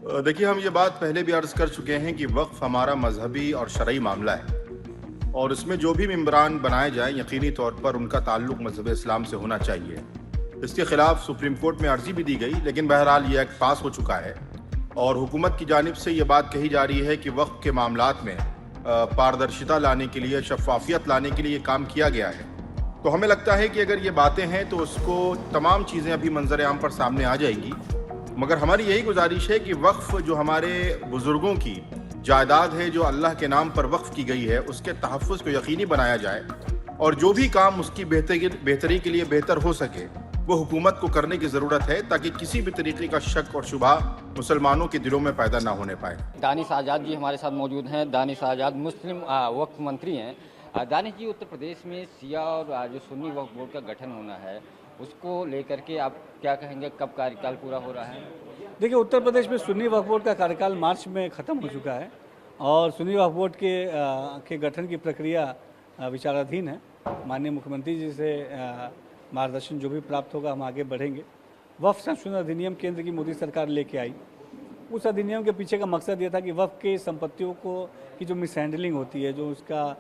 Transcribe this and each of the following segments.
देखिए, हम ये बात पहले भी अर्ज़ कर चुके हैं कि वक्फ़ हमारा मज़हबी और शरई मामला है और इसमें जो भी मेंबरान बनाए जाएँ, यकीनी तौर पर उनका ताल्लुक़ मज़हब इस्लाम से होना चाहिए। इसके खिलाफ सुप्रीम कोर्ट में अर्ज़ी भी दी गई, लेकिन बहरहाल ये एक्ट पास हो चुका है और हुकूमत की जानिब से ये बात कही जा रही है कि वक्फ़ के मामलात में पारदर्शिता लाने के लिए, शफ़ाफ़ियत लाने के लिए ये काम किया गया है। तो हमें लगता है कि अगर ये बातें हैं तो उसको तमाम चीज़ें अभी मंज़र आम पर सामने आ जाएंगी, मगर हमारी यही गुजारिश है कि वक्फ़ जो हमारे बुज़ुर्गों की जायदाद है, जो अल्लाह के नाम पर वक्फ़ की गई है, उसके तहफ़्फ़ुज़ को यकीनी बनाया जाए और जो भी काम उसकी बेहतरी के लिए बेहतर हो सके वो हुकूमत को करने की ज़रूरत है, ताकि किसी भी तरीके का शक और शुबा मुसलमानों के दिलों में पैदा ना होने पाए। दानिश आज़ाद जी हमारे साथ मौजूद हैं। दानिश आज़ाद मुस्लिम वक्फ मंत्री हैं। दानिश जी, उत्तर प्रदेश में शिया और जो सुन्नी वक्फ बोर्ड का गठन होना है, उसको लेकर के आप क्या कहेंगे? कब कार्यकाल पूरा हो रहा है? देखिए, उत्तर प्रदेश में सुन्नी वक्फ बोर्ड का कार्यकाल मार्च में ख़त्म हो चुका है और सुन्नी वक्फ बोर्ड के गठन की प्रक्रिया विचाराधीन है। माननीय मुख्यमंत्री जी से मार्गदर्शन जो भी प्राप्त होगा, हम आगे बढ़ेंगे। वक्फ संशोधन अधिनियम केंद्र की मोदी सरकार लेके आई। उस अधिनियम के पीछे का मकसद ये था कि वक्फ के संपत्तियों की जो मिसहैंडलिंग होती है, जो उसका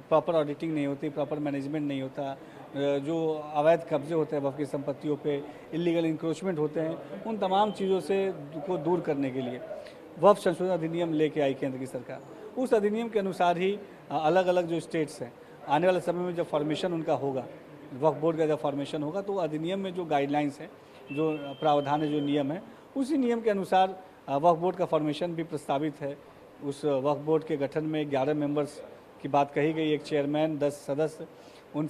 प्रॉपर ऑडिटिंग नहीं होती, प्रॉपर मैनेजमेंट नहीं होता, जो अवैध कब्जे होते हैं वक्फ की संपत्तियों पे, इलीगल इंक्रोचमेंट होते हैं, उन तमाम चीज़ों से को दूर करने के लिए वक्फ संशोधन अधिनियम लेके आई केंद्र की सरकार। उस अधिनियम के अनुसार ही अलग अलग जो स्टेट्स हैं, आने वाले समय में जब फॉर्मेशन उनका होगा, वक्फ बोर्ड का जब फॉर्मेशन होगा, तो अधिनियम में जो गाइडलाइंस हैं, जो प्रावधान है, जो नियम है, उसी नियम के अनुसार वक्फ बोर्ड का फॉर्मेशन भी प्रस्तावित है। उस वक्फ बोर्ड के गठन में 11 मेंबर्स की बात कही गई, एक चेयरमैन, 10 सदस्य। उन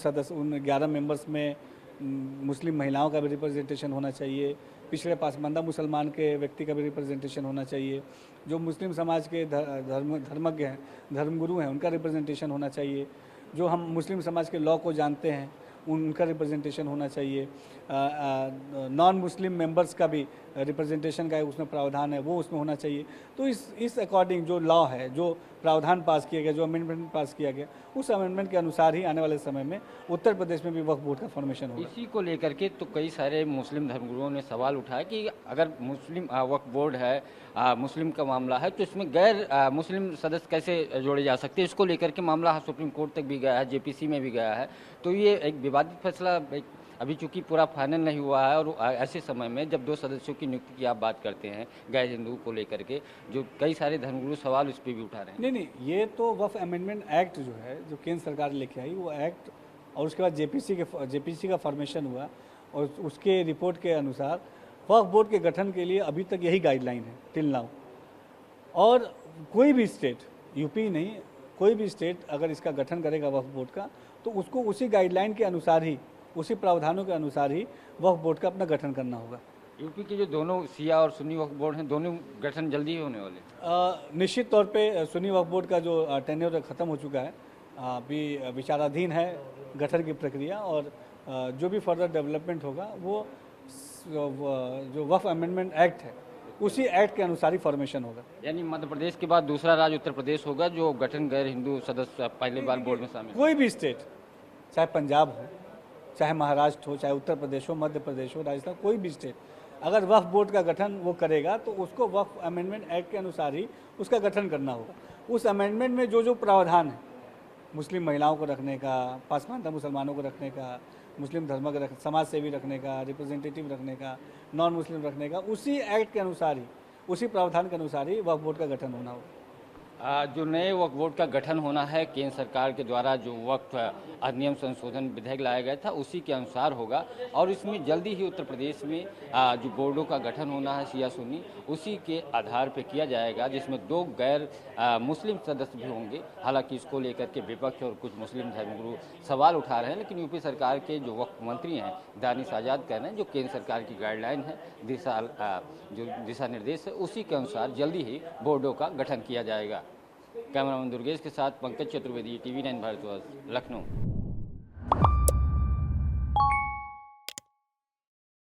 11 मेंबर्स में मुस्लिम महिलाओं का भी रिप्रेजेंटेशन होना चाहिए, पिछड़े पासमानदा मुसलमान के व्यक्ति का भी रिप्रेजेंटेशन होना चाहिए, जो मुस्लिम समाज के धर्मज्ञ हैं, धर्मगुरु हैं, उनका रिप्रेजेंटेशन होना चाहिए, जो हम मुस्लिम समाज के लॉ को जानते हैं उनका रिप्रेजेंटेशन होना चाहिए, नॉन मुस्लिम मेंबर्स का भी रिप्रेजेंटेशन का उसमें प्रावधान है, वो उसमें होना चाहिए। तो इस अकॉर्डिंग जो लॉ है, जो प्रावधान पास किया गया, जो अमेंडमेंट पास किया गया, उस अमेंडमेंट के अनुसार ही आने वाले समय में उत्तर प्रदेश में भी वक्फ बोर्ड का फॉर्मेशन होगा। इसी को लेकर के तो कई सारे मुस्लिम धर्मगुरुओं ने सवाल उठाया कि अगर मुस्लिम वक्फ बोर्ड है, मुस्लिम का मामला है, तो इसमें गैर मुस्लिम सदस्य कैसे जोड़े जा सकते हैं? इसको लेकर के मामला सुप्रीम कोर्ट तक भी गया है, जेपीसी में भी गया है। तो ये एक विवादित फैसला अभी चूंकि पूरा फाइनल नहीं हुआ है और ऐसे समय में जब 2 सदस्यों की नियुक्ति की आप बात करते हैं गैर हिंदू को लेकर के, जो कई सारे धर्मगुरु सवाल उस पर भी उठा रहे हैं। नहीं, ये तो वक्फ अमेंडमेंट एक्ट जो है, जो केंद्र सरकार लेके आई, वो एक्ट, और उसके बाद जेपीसी का फॉर्मेशन हुआ और उसके रिपोर्ट के अनुसार वक्फ बोर्ड के गठन के लिए अभी तक यही गाइडलाइन है टिल नाउ। और कोई भी स्टेट, यूपी नहीं, कोई भी स्टेट अगर इसका गठन करेगा वक्फ बोर्ड का, तो उसको उसी गाइडलाइन के अनुसार ही, उसी प्रावधानों के अनुसार ही वक्फ बोर्ड का अपना गठन करना होगा। यूपी के जो दोनों शिया और सुन्नी वक्फ बोर्ड हैं, दोनों गठन जल्दी ही होने वाले? निश्चित तौर पे सुन्नी वक्फ बोर्ड का जो टेन्योर खत्म हो चुका है, अभी विचाराधीन है गठन की प्रक्रिया, और जो भी फर्दर डेवलपमेंट होगा वो जो वक्फ अमेंडमेंट एक्ट है, उसी एक्ट के अनुसार ही फॉर्मेशन होगा। यानी मध्य प्रदेश के बाद दूसरा राज्य उत्तर प्रदेश होगा जो गठन गैर हिंदू सदस्य पहले बार बोर्ड में शामिल। कोई भी स्टेट, चाहे पंजाब हो, चाहे महाराष्ट्र हो, चाहे उत्तर प्रदेश हो, मध्य प्रदेश हो, राजस्थान, कोई भी स्टेट अगर वक्फ बोर्ड का गठन वो करेगा तो उसको वक्फ अमेंडमेंट एक्ट के अनुसार ही उसका गठन करना होगा। उस अमेंडमेंट में जो प्रावधान है, मुस्लिम महिलाओं को रखने का, पासमानदा मुसलमानों को रखने का, मुस्लिम धर्म समाज सेवी रखने का, रिप्रेजेंटेटिव रखने का, नॉन मुस्लिम रखने का, उसी एक्ट के अनुसार ही, उसी प्रावधान के अनुसार ही वक्फ बोर्ड का गठन होना होगा। जो नए वक्फ बोर्ड का गठन होना है, केंद्र सरकार के द्वारा जो वक्फ अधिनियम संशोधन विधेयक लाया गया था उसी के अनुसार होगा और इसमें जल्दी ही उत्तर प्रदेश में जो बोर्डों का गठन होना है शिया सुन्नी, उसी के आधार पर किया जाएगा, जिसमें 2 गैर मुस्लिम सदस्य भी होंगे। हालांकि इसको लेकर के विपक्ष और कुछ मुस्लिम धर्मगुरु सवाल उठा रहे हैं, लेकिन यूपी सरकार के जो वक्फ मंत्री हैं दानिश आज़ाद कह रहे हैं जो केंद्र सरकार की गाइडलाइन है, जो दिशा निर्देश है, उसी के अनुसार जल्दी ही बोर्डों का गठन किया जाएगा। कैमरामैन दुर्गेश के साथ पंकज चतुर्वेदी, TV9 भारद्वाज, लखनऊ।